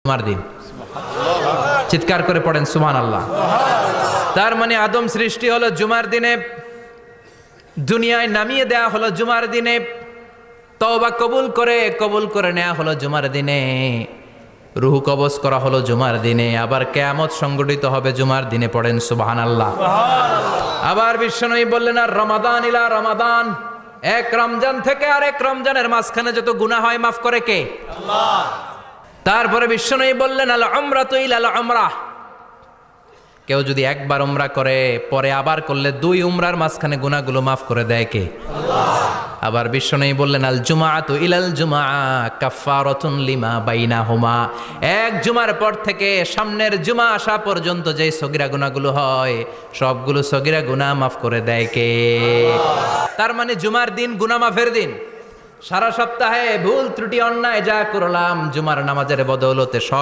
জুমার দিন। চিৎকার করে পড়েন সুবহানাল্লাহ। তার মানে আদম সৃষ্টি হলো জুমার দিনে, দুনিয়ায় নামিয়ে দেয়া হলো জুমার দিনে, তওবা কবুল করে নেওয়া হলো জুমার দিনে, রূহ কবজ করা হলো জুমার দিনে, আবার কিয়ামত সংগঠিত হবে জুমার দিনে। পড়েন সুবহানাল্লাহ। আবার বিশ্বনবী বললেন, আর রমাদান ইলা রমাদান, এক রমজান থেকে আরেক রমজানের মাঝখানে যত গুনাহ হয় মাফ করে কে? আল্লাহ। তারপরে বিশ্বনবী বললেন, আল উমরাতু ইলাল উমরাহ, কেউ যদি একবার উমরা করে পরে আবার করলে দুই উমরার মাঝখানে গুনাহগুলো মাফ করে দেয় কে? আল্লাহ। আবার বিশ্বনবী বললেন, আল জুমআতু ইলাল জুমআ কাফফারাতুন লিমা বাইনাহুমা, এক জুমার পর থেকে সামনের জুমা আসা পর্যন্ত যে সগীরা গুনাহগুলো হয় সবগুলো সগীরা গুনাহ মাফ করে দেয় কে? তার মানে জুমার দিন গুনাহ মাফের দিন। সারা সপ্তাহে ভুল ত্রুটি অন্যায় যা করলাম জুমার নামাজের বদৌলতে সব